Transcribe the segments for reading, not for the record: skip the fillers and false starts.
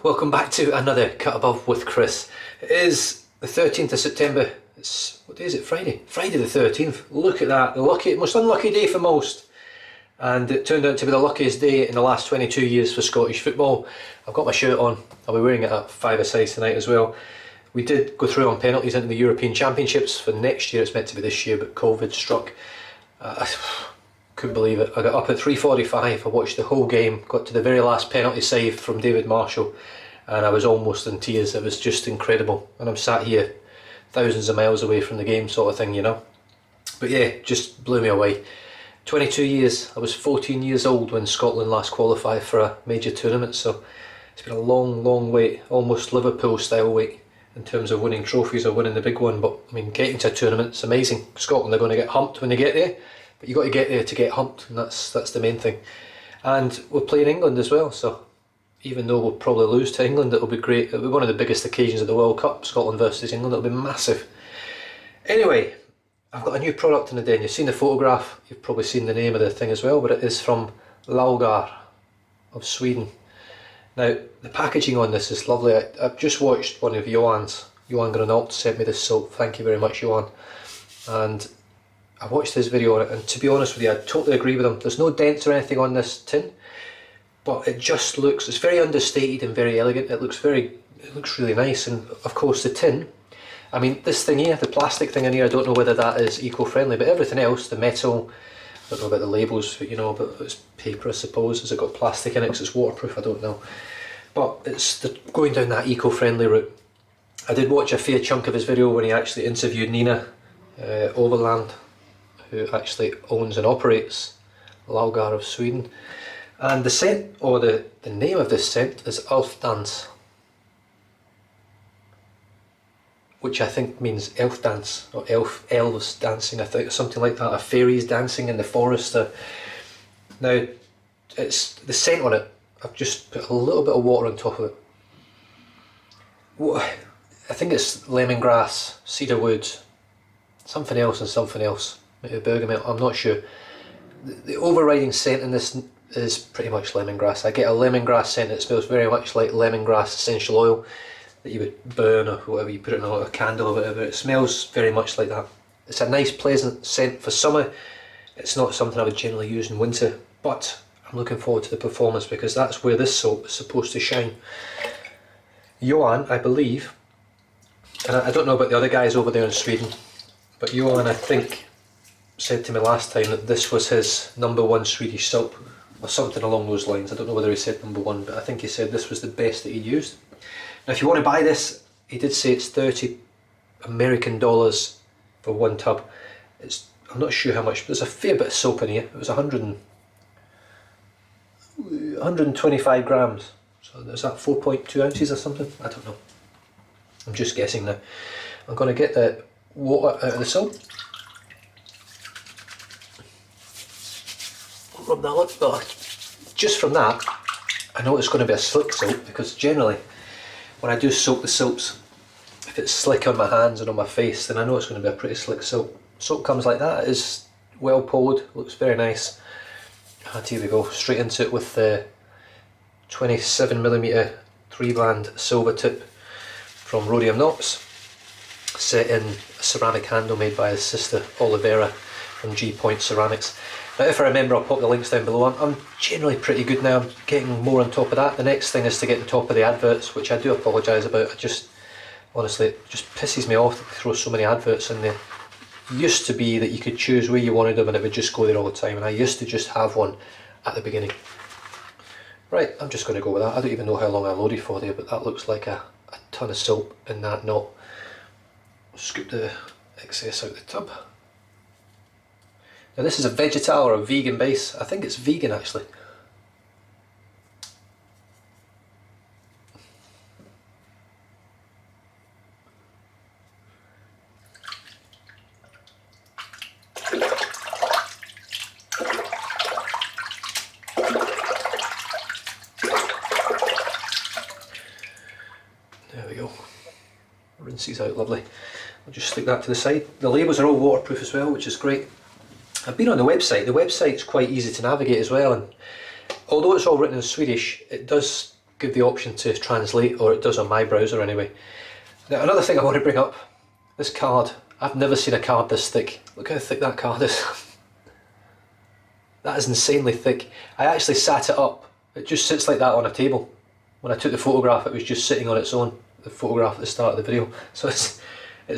welcome back to another Cut Above with Chris. It is the 13th of September. What day is it? Friday? Friday the 13th. Look at that, the most unlucky day for most. And it turned out to be the luckiest day in the last 22 years for Scottish football. I've got my shirt on, I'll be wearing it at 5-a-side tonight as well. We did go through on penalties into the European Championships for next year. It's meant to be this year, but COVID struck. I couldn't believe it. I got up at 3:45, I watched the whole game, got to the very last penalty save from David Marshall, and I was almost in tears. It was just incredible. And I'm sat here thousands of miles away from the game, sort of thing, you know. But yeah, just blew me away. 22 years. I was 14 years old when Scotland last qualified for a major tournament, so it's been a long wait, almost Liverpool style wait in terms of winning trophies or winning the big one. But I mean, getting to a tournament, it's amazing. Scotland are going to get humped when they get there, but you've got to get there to get humped, and that's the main thing. And we're playing England as well, so even though we'll probably lose to England, it'll be great. It'll be one of the biggest occasions of the World Cup, Scotland versus England. It'll be massive. Anyway, I've got a new product in the den. You've seen the photograph, you've probably seen the name of the thing as well, but it is from Laugar of Sweden. Now, the packaging on this is lovely. I've just watched one of Johan Granault sent me this soap. Thank you very much, Johan. And I watched his video on it, and to be honest with you, I totally agree with him. There's no dents or anything on this tin, but it just looks, it's very understated and very elegant. It looks really nice. And of course the tin, I mean, this thing here, the plastic thing in here, I don't know whether that is eco-friendly, but everything else, the metal, I don't know about the labels, you know, but it's paper, I suppose. Has it got plastic in it because it's waterproof? I don't know. But it's going down that eco-friendly route. I did watch a fair chunk of his video when he actually interviewed Nina Overland, who actually owns and operates Laugar of Sweden. And the scent, or the name of this scent, is ALFDANS, which I think means elf dance, or elves dancing, I think, something like that, or fairies dancing in the forest. Now, it's the scent on it, I've just put a little bit of water on top of it. I think it's lemongrass, cedarwood, something else and something else, maybe bergamot, I'm not sure. The overriding scent in this is pretty much lemongrass. I get a lemongrass scent that smells very much like lemongrass essential oil that you would burn or whatever, you put it in a candle or whatever. It smells very much like that. It's a nice pleasant scent for summer. It's not something I would generally use in winter, but I'm looking forward to the performance because that's where this soap is supposed to shine. Johan, I believe, and I don't know about the other guys over there in Sweden, but Johan, I think, said to me last time that this was his #1 Swedish soap, or something along those lines. I don't know whether he said #1, but I think he said this was the best that he'd used. Now, if you want to buy this, he did say it's $30 American for one tub. I'm not sure how much, but there's a fair bit of soap in here. It was 125 grams. So is that 4.2 ounces or something? I don't know. I'm just guessing now. I'm going to get the water out of the soap. Rub that on. Oh, just from that, I know it's going to be a slick soap, because generally when I do soak the soaps, if it's slick on my hands and on my face, then I know it's going to be a pretty slick soap. Soap comes like that. It is well poured, looks very nice. And here we go, straight into it with the 27mm 3-band Silvertip from Rhodium knots, set in a ceramic handle made by his sister Olivera from G Point Ceramics. Now, if I remember, I'll pop the links down below. I'm generally pretty good now. I'm getting more on top of that. The next thing is to get on top of the adverts, which I do apologise about. Honestly, it just pisses me off that they throw so many adverts in there. It used to be that you could choose where you wanted them and it would just go there all the time, and I used to just have one at the beginning. Right, I'm just going to go with that. I don't even know how long I loaded for there, but that looks like a ton of soap in that knot. Scoop the excess out the tub. Now, this is a vegetal or a vegan base. I think it's vegan actually. There we go. Rinses out lovely. I'll just stick that to the side. The labels are all waterproof as well, which is great. I've been on the website's quite easy to navigate as well, and although it's all written in Swedish, it does give the option to translate, or it does on my browser anyway. Now another thing I want to bring up, this card, I've never seen a card this thick. Look how thick that card is. That is insanely thick. I actually sat it up. It just sits like that on a table. When I took the photograph, it was just sitting on its own, the photograph at the start of the video. So it's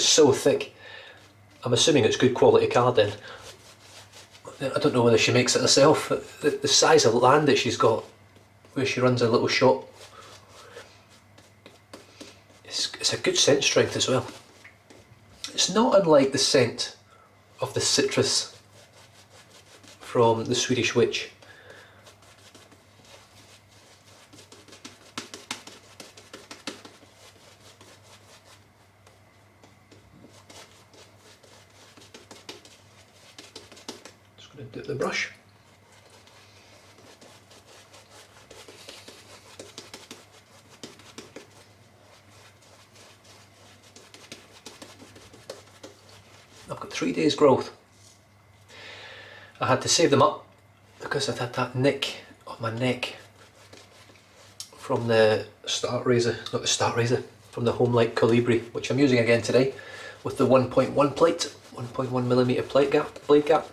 so thick. I'm assuming it's good quality card then. I don't know whether she makes it herself. The size of land that she's got, where she runs a little shop, it's a good scent strength as well. It's not unlike the scent of the citrus from the Swedish witch. Just going to dip the brush. I've got 3 days growth. I had to save them up because I'd had that nick on my neck from the start razor, not the start razor, from the Homelike Colibri, which I'm using again today with the 1.1 plate, 1.1mm blade gap.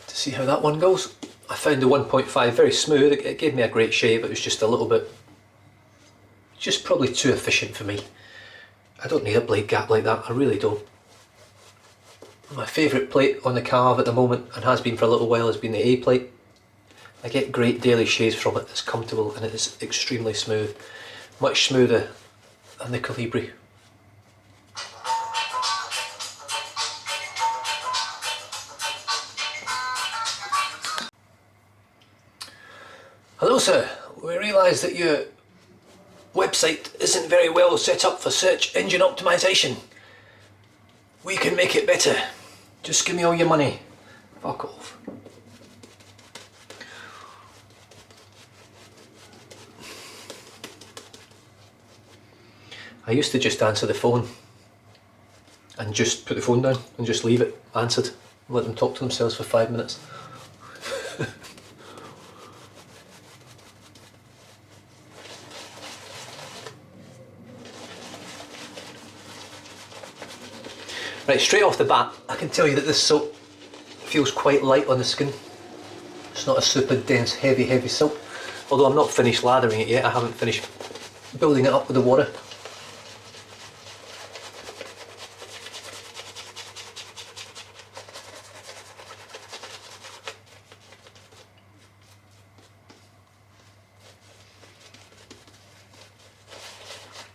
To see how that one goes. I found the 1.5 very smooth. It gave me a great shave. It was just a little bit, just probably too efficient for me. I don't need a blade gap like that, I really don't. My favourite plate on the carve at the moment, and has been for a little while, has been the A plate. I get great daily shaves from it, it's comfortable and it is extremely smooth. Much smoother than the Colibri. Hello sir, we realise that your website isn't very well set up for search engine optimization. We can make it better. Just give me all your money. Fuck off. I used to just answer the phone and just put the phone down and just leave it answered and let them talk to themselves for 5 minutes. Right, straight off the bat, I can tell you that this soap feels quite light on the skin. It's not a super dense, heavy soap. Although I'm not finished lathering it yet, I haven't finished building it up with the water.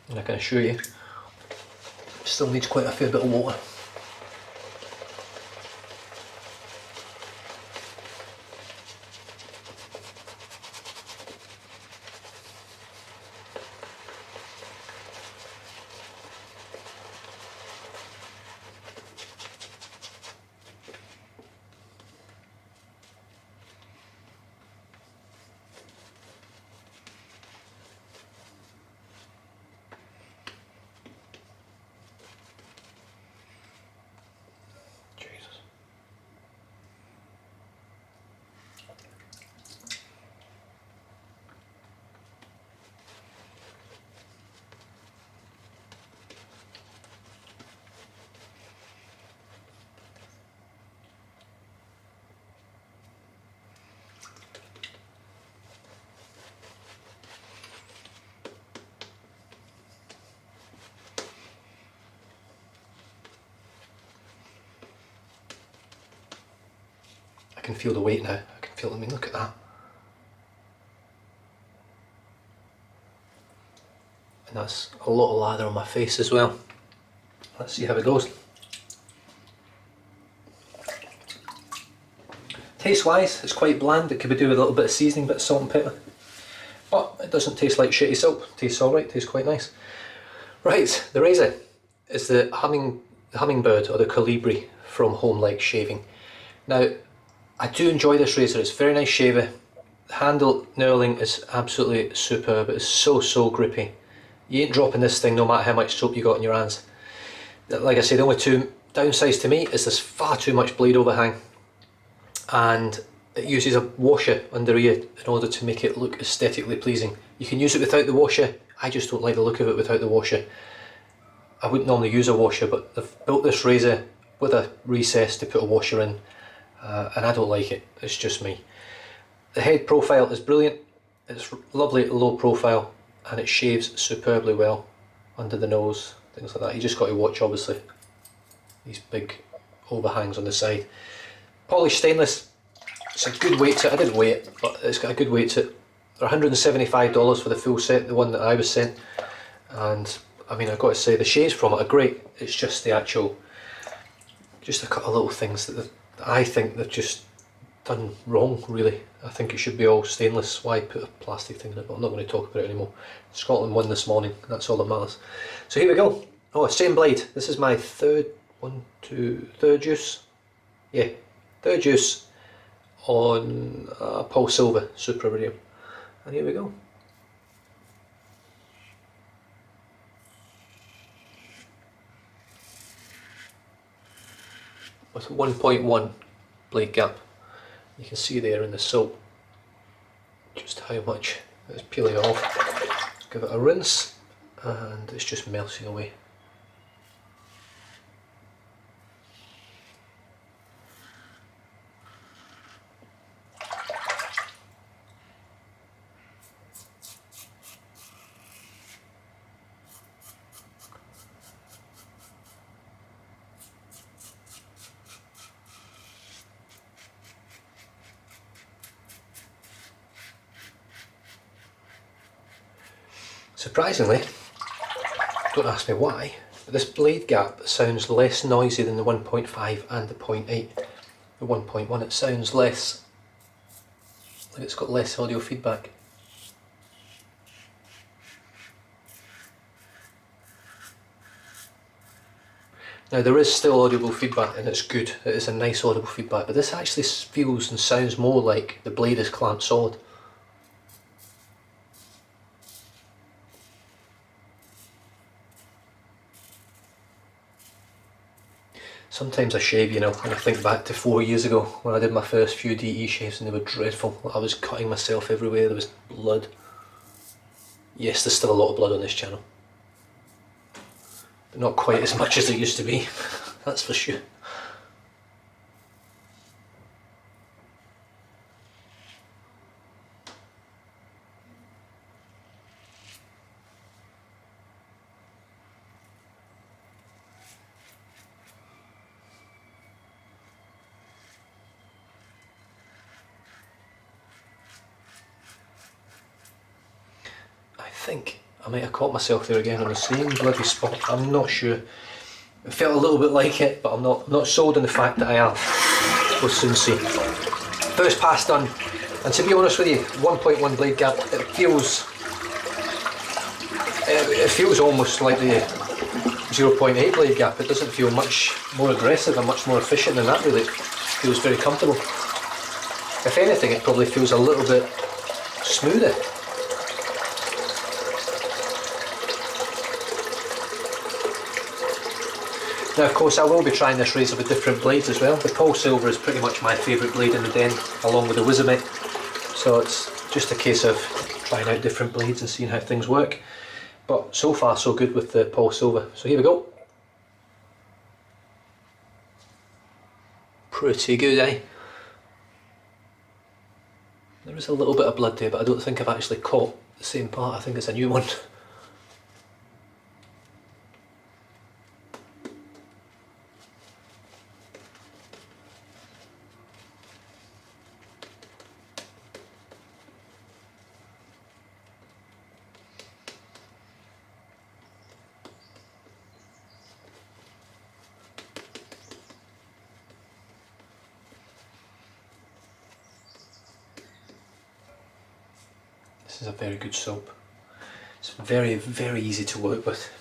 And I can assure you, it still needs quite a fair bit of water. I can feel the weight now. I can feel, I mean, look at that. And that's a lot of lather on my face as well. Let's see how it goes. Taste wise, it's quite bland. It could be do with a little bit of seasoning, bit of salt and pepper. But it doesn't taste like shitty soap. It tastes alright, tastes quite nice. Right, the razor is the hummingbird or the Colibri from Homelike Shaving. Now, I do enjoy this razor, it's a very nice shaver. The handle knurling is absolutely superb, it's so grippy. You ain't dropping this thing no matter how much soap you got in your hands. Like I say, the only two downsides to me is there's far too much blade overhang, and it uses a washer under here in order to make it look aesthetically pleasing. You can use it without the washer. I just don't like the look of it without the washer. I wouldn't normally use a washer, but they've built this razor with a recess to put a washer in, and I don't like it. It's just me. The head profile is brilliant. It's lovely at low profile, and it shaves superbly well under the nose, things like that. You just got to watch, obviously, these big overhangs on the side. Polished stainless. It's a good weight to it. I didn't weigh it, but it's got a good weight to it. They're $175 for the full set, the one that I was sent, and I mean, I've got to say, the shades from it are great. It's just the actual, just a couple of little things that I think they've just done wrong, really. I think it should be all stainless. Why put a plastic thing in it? But I'm not going to talk about it anymore. Scotland won this morning, that's all that matters. So here we go. Oh, same blade. This is my third use. Yeah, third use on PolSilver Super Iridium. And here we go. With 1.1 blade gap. You can see there in the soap just how much it's peeling off. Give it a rinse and it's just melting away. Surprisingly, don't ask me why, but this blade gap sounds less noisy than the 1.5 and the 0.8. The 1.1, it sounds less, like it's got less audio feedback. Now there is still audible feedback and it's good, it is a nice audible feedback, but this actually feels and sounds more like the blade is clamped solid. Sometimes I shave, you know, and I think back to 4 years ago when I did my first few DE shaves and they were dreadful. I was cutting myself everywhere, there was blood. Yes, there's still a lot of blood on this channel. But not quite as much as it used to be, that's for sure. I think I might have caught myself there again on the same bloody spot. I'm not sure. It felt a little bit like it, but I'm not sold on the fact that I am. We'll soon see. First pass done, and to be honest with you, 1.1 blade gap. It feels almost like the 0.8 blade gap. It doesn't feel much more aggressive and much more efficient than that. Really, it feels very comfortable. If anything, it probably feels a little bit smoother. Now of course I will be trying this razor with different blades as well. The PolSilver is pretty much my favourite blade in the den, along with the Wizamite. So it's just a case of trying out different blades and seeing how things work. But so far so good with the PolSilver. So here we go. Pretty good, eh? There is a little bit of blood there, but I don't think I've actually caught the same part. I think it's a new one. This is a very good soap. It's very, very easy to work with.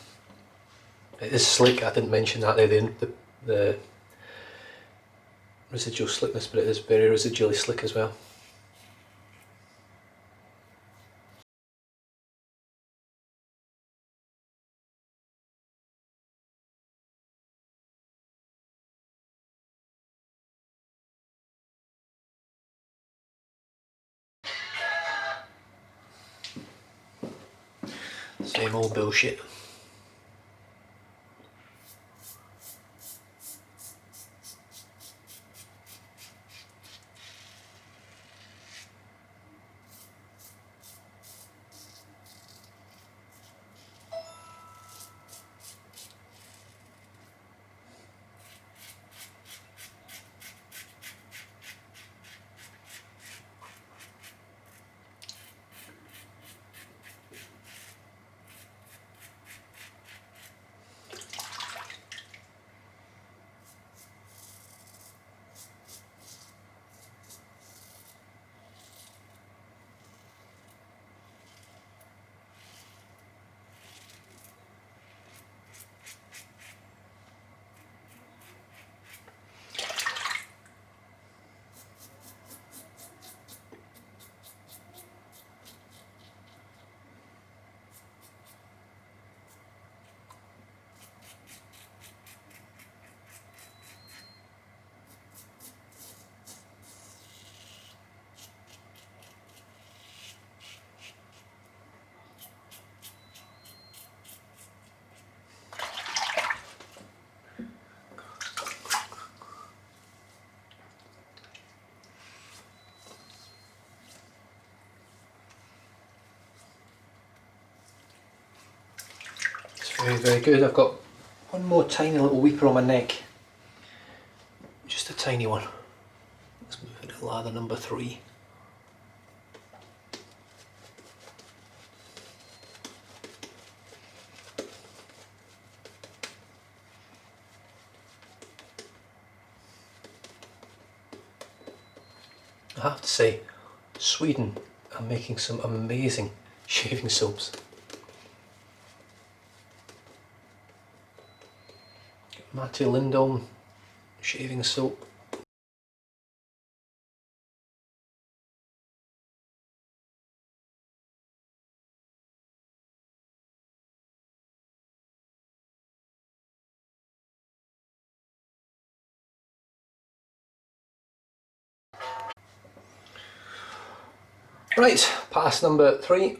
It is slick, I didn't mention that there, the residual slickness, but it is very residually slick as well. Same old bullshit. Very, very good. I've got one more tiny little weeper on my neck. Just a tiny one. Let's move it to lather number 3. I have to say, Sweden are making some amazing shaving soaps. Matty Lindholm shaving soap. Right, pass number 3.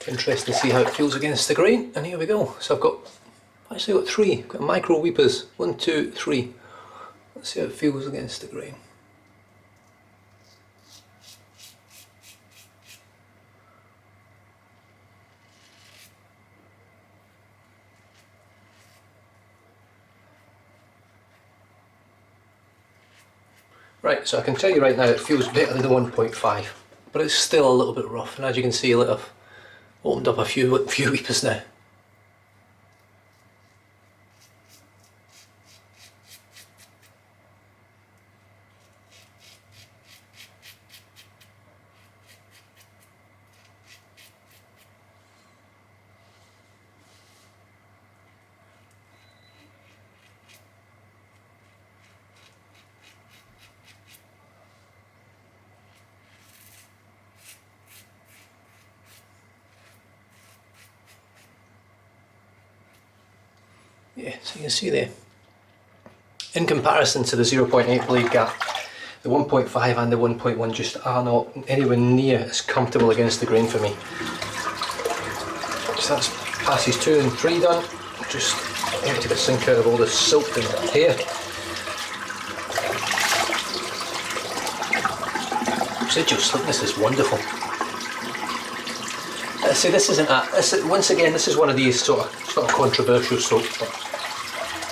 Interesting to see how it feels against the grain, and here we go. So I've got 3, got micro weepers, 1, 2, 3. Let's see how it feels against the grain. Right, so I can tell you right now it feels better than the 1.5, but it's still a little bit rough, and as you can see, I've opened up a few weepers now. Yeah, so you can see there, in comparison to the 0.8 blade gap, the 1.5 and the 1.1 just are not anywhere near as comfortable against the grain for me. So that's passes 2 and 3 done. Just empty the sink out of all the soap and hair. Residual slickness is wonderful. See, this isn't once again, this is one of these sort of controversial soaps. But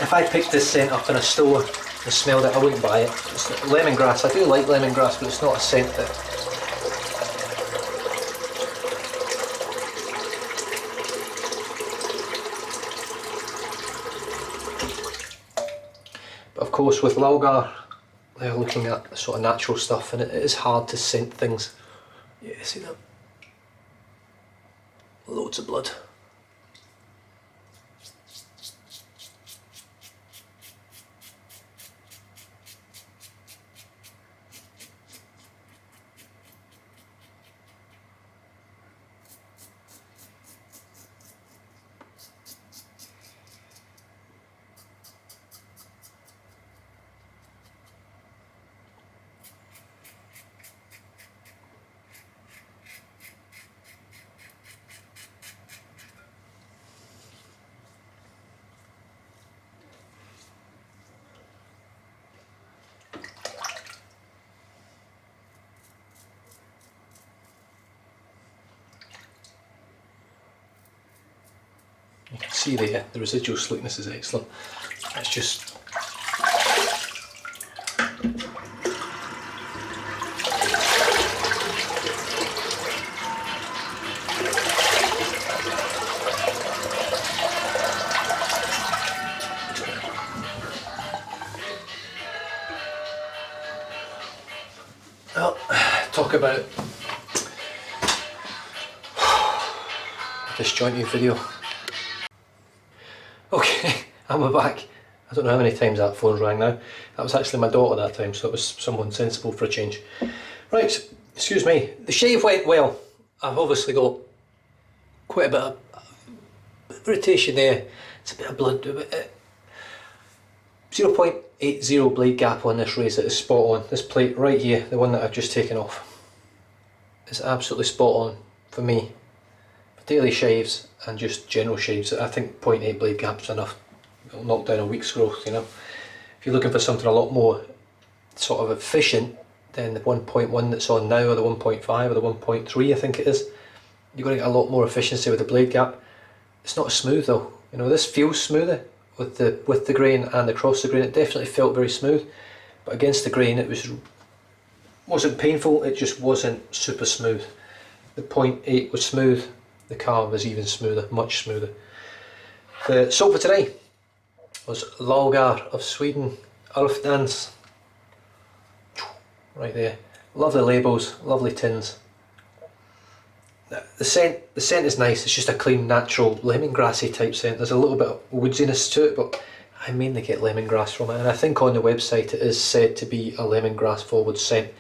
if I picked this scent up in a store and smelled it, I wouldn't buy it. It's lemongrass. I do like lemongrass, but it's not a scent that. But of course, with Laugar, they're looking at sort of natural stuff, and it is hard to scent things. Yeah, see that? Loads of blood. You can see there, the residual slickness is excellent. It's just well, talk about a disjointed video. Okay, and we're back. I don't know how many times that phone's rang now. That was actually my daughter that time, so it was someone sensible for a change. Right, excuse me. The shave went well. I've obviously got quite a bit of irritation there. It's a bit of blood. 0.80 blade gap on this razor is spot on. This plate right here, the one that I've just taken off, is absolutely spot on for me. For daily shaves and just general shaves, I think 0.8 blade gap's enough. It'll knock down a week's growth, you know. If you're looking for something a lot more sort of efficient than the 1.1 that's on now, or the 1.5 or the 1.3 I think it is, you're going to get a lot more efficiency with the blade gap. It's not smooth though, you know. This feels smoother with the grain and across the grain. It definitely felt very smooth, but against the grain it wasn't painful, it just wasn't super smooth. The 0.8 was smooth, the carve was even smoother, much smoother. The soap for today was Laugar of Sweden, ALFDANS. Right there. Lovely labels, lovely tins. The scent is nice. It's just a clean, natural lemongrassy type scent. There's a little bit of woodiness to it, but I mainly get lemongrass from it, and I think on the website it is said to be a lemongrass forward scent.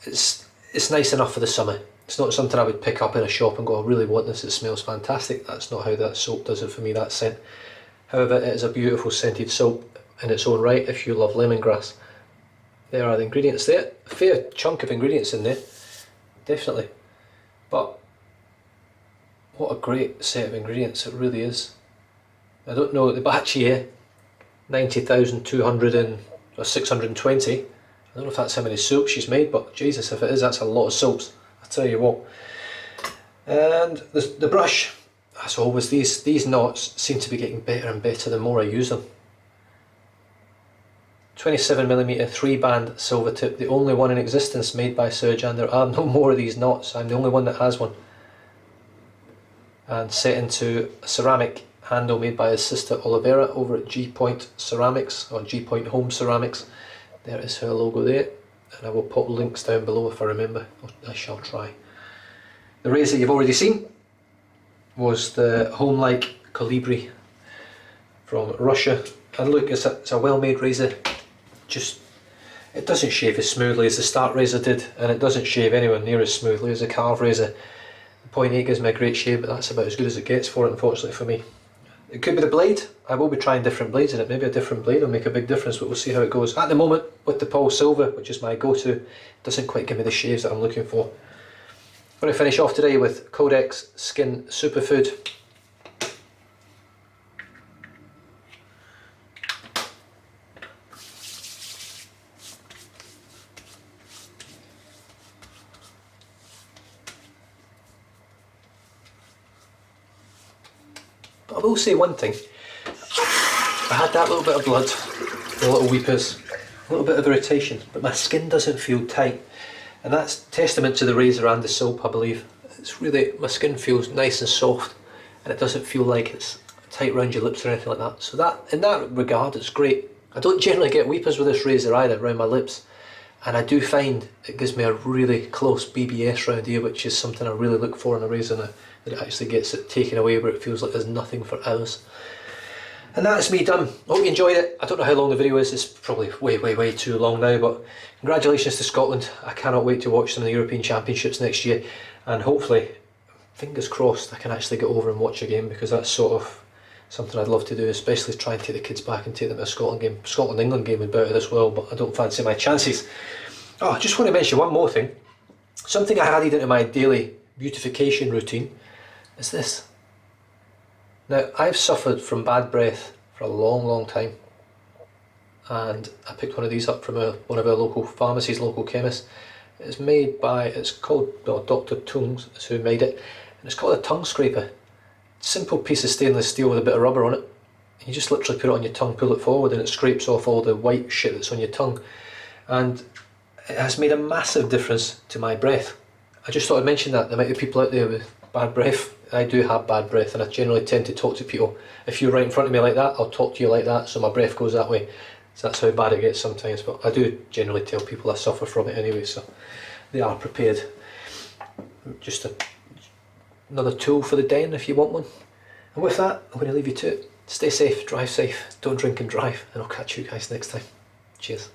It's nice enough for the summer. It's not something I would pick up in a shop and go, I really want this, it smells fantastic. That's not how that soap does it for me, that scent. However, it is a beautiful scented soap in its own right if you love lemongrass. There are the ingredients there. A fair chunk of ingredients in there, definitely. But what a great set of ingredients it really is. I don't know, the batch here, 90,200 or 620. I don't know if that's how many soaps she's made, but Jesus, if it is, that's a lot of soaps. I tell you what. And the brush, as always, these knots seem to be getting better and better the more I use them. 27mm 3-band Silvertip, the only one in existence made by Surgeon. There are no more of these knots, I'm the only one that has one. And set into a ceramic handle made by his sister Olivera over at G Point Ceramics, or G Point Home Ceramics. There is her logo there, and I will pop links down below if I remember. I shall try. The razor you've already seen was the Homelike Colibri from Russia, and look, it's a well-made razor. Just, it doesn't shave as smoothly as the Start razor did, and it doesn't shave anywhere near as smoothly as the Carve razor. The 0.8 gives me a great shave, but that's about as good as it gets for it, unfortunately for me. It could be the blade. I will be trying different blades in it. Maybe a different blade will make a big difference, but we'll see how it goes. At the moment, with the PolSilver, which is my go-to, it doesn't quite give me the shaves that I'm looking for. I'm going to finish off today with Codex Skin Superfood. But I will say one thing. I had that little bit of blood, the little weepers, a little bit of irritation, but my skin doesn't feel tight. And that's testament to the razor and the soap, I believe. It's really, my skin feels nice and soft, and it doesn't feel like it's tight around your lips or anything like that. So that, in that regard, it's great. I don't generally get weepers with this razor either, around my lips. And I do find it gives me a really close BBS round here, which is something I really look for in a razor. And that it actually gets it taken away where it feels like there's nothing for hours. And that's me done. Hope you enjoyed it. I don't know how long the video is, it's probably way too long now, but congratulations to Scotland. I cannot wait to watch them in the European Championships next year, and hopefully, fingers crossed, I can actually get over and watch a game, because that's sort of something I'd love to do, especially try and take the kids back and take them to a Scotland game. Scotland-England game would be better as well, but I don't fancy my chances. Oh, I just want to mention one more thing. Something I added into my daily beautification routine is this. Now, I've suffered from bad breath for a long time, and I picked one of these up from one of our local pharmacies, local chemists. It's called Dr. Tungs, is who made it, and it's called a tongue scraper. Simple piece of stainless steel with a bit of rubber on it. And you just literally put it on your tongue, pull it forward, and it scrapes off all the white shit that's on your tongue. And it has made a massive difference to my breath. I just thought I'd mention that. There might be people out there with bad breath. I do have bad breath, and I generally tend to talk to people. If you're right in front of me like that, I'll talk to you like that, so my breath goes that way. So that's how bad it gets sometimes, but I do generally tell people I suffer from it anyway, so they are prepared. Just another tool for the den if you want one. And with that, I'm going to leave you to it. Stay safe, drive safe, don't drink and drive, and I'll catch you guys next time. Cheers.